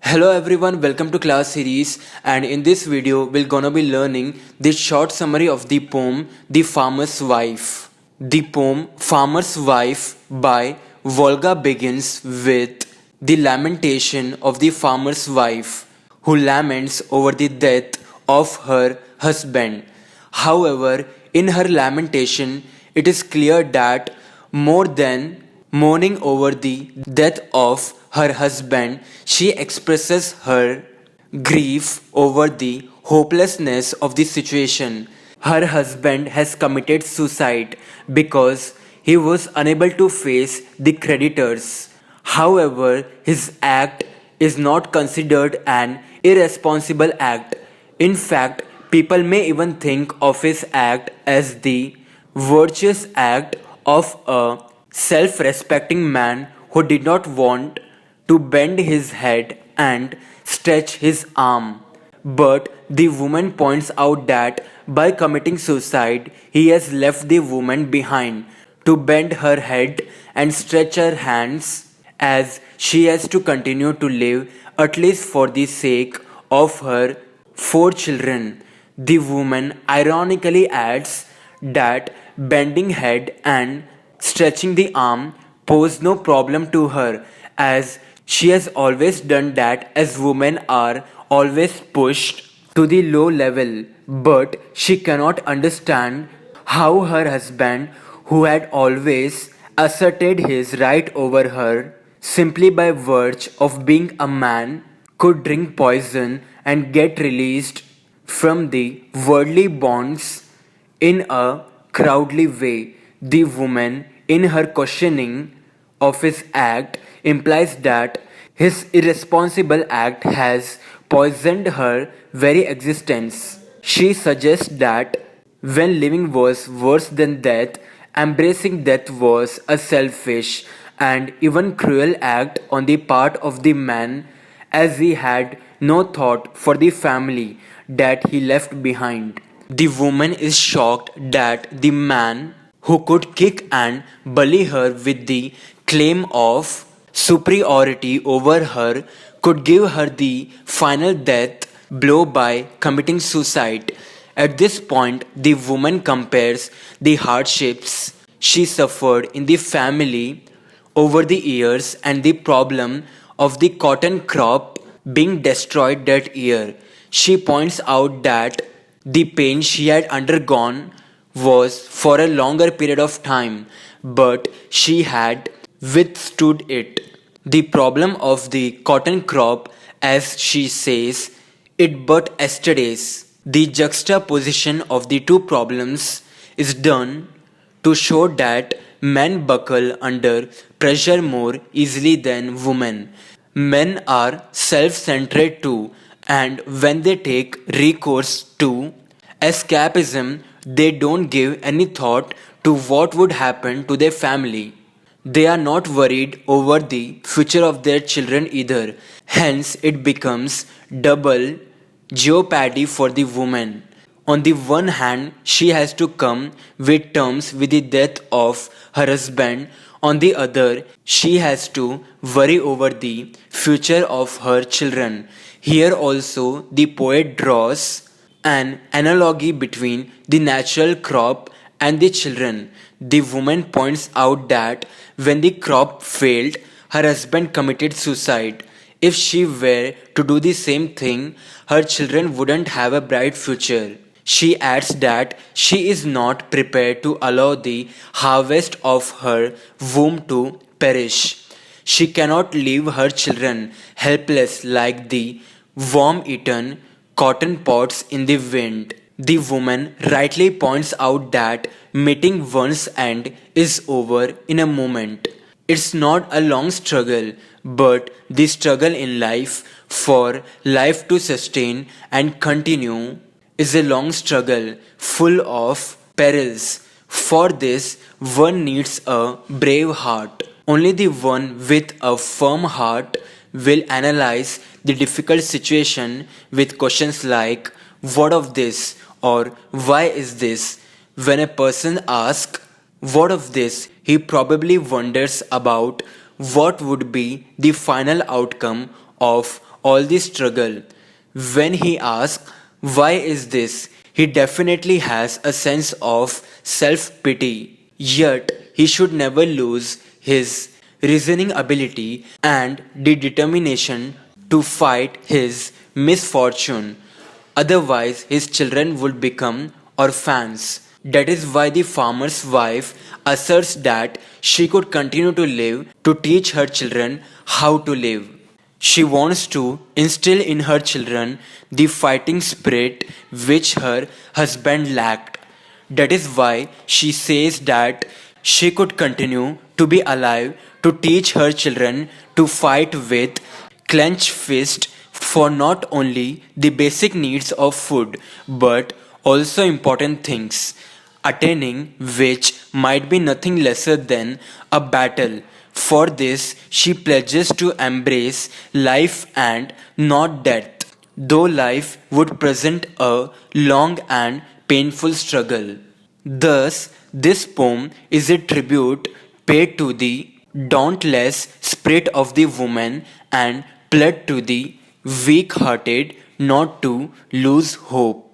Hello everyone, welcome to class series, and in this video we're gonna be learning the short summary of the poem The Farmer's Wife. The poem Farmer's Wife by Volga begins with the lamentation of the farmer's wife who laments over the death of her husband. However, in her lamentation, it is clear that more than mourning over the death of her husband, she expresses her grief over the hopelessness of the situation. Her husband has committed suicide because he was unable to face the creditors. However, his act is not considered an irresponsible act. In fact, people may even think of his act as the virtuous act of a self-respecting man who did not want to bend his head and stretch his arm. But the woman points out that by committing suicide, he has left the woman behind to bend her head and stretch her hands, as she has to continue to live, at least for the sake of her 4 children. The woman ironically adds that bending head and stretching the arm pose no problem to her, as she has always done that, as women are always pushed to the low level. But she cannot understand how her husband, who had always asserted his right over her simply by virtue of being a man, could drink poison and get released from the worldly bonds in a cowardly way. The woman, in her questioning of his act, implies that his irresponsible act has poisoned her very existence. She suggests that when living was worse than death, embracing death was a selfish and even cruel act on the part of the man, as he had no thought for the family that he left behind. The woman is shocked that the man who could kick and bully her with the claim of superiority over her could give her the final death blow by committing suicide. At this point, the woman compares the hardships she suffered in the family over the years and the problem of the cotton crop being destroyed that year. She points out that the pain she had undergone was for a longer period of time, but she had withstood it. The problem of the cotton crop, as she says, it but yesterday's. The juxtaposition of the two problems is done to show that men buckle under pressure more easily than women. Men are self-centered too, and when they take recourse to escapism, they don't give any thought to what would happen to their family. They are not worried over the future of their children either. Hence, it becomes double jeopardy for the woman. On the one hand, she has to come with terms with the death of her husband. On the other, she has to worry over the future of her children. Here also, the poet draws an analogy between the natural crop and the children. The woman points out that when the crop failed, her husband committed suicide. If she were to do the same thing, her children wouldn't have a bright future. She adds that she is not prepared to allow the harvest of her womb to perish. She cannot leave her children helpless like the worm-eaten cotton pods in the wind. The woman rightly points out that meeting one's end is over in a moment. It's not a long struggle, but the struggle in life for life to sustain and continue is a long struggle full of perils. For this, one needs a brave heart. Only the one with a firm heart will analyze the difficult situation with questions like, "What of this?" or "Why is this?" When a person asks, "What of this?" he probably wonders about what would be the final outcome of all the struggle. When he asks, why is this? He definitely has a sense of self-pity. Yet, he should never lose his reasoning ability and the determination to fight his misfortune. Otherwise, his children would become orphans. That is why the farmer's wife asserts that she could continue to live to teach her children how to live. She wants to instill in her children the fighting spirit which her husband lacked. That is why she says that she could continue to be alive to teach her children to fight with clenched fist for not only the basic needs of food but also important things, attaining which might be nothing lesser than a battle. For this, she pledges to embrace life and not death, though life would present a long and painful struggle. Thus, this poem is a tribute paid to the dauntless spirit of the woman and pled to the weak hearted not to lose hope.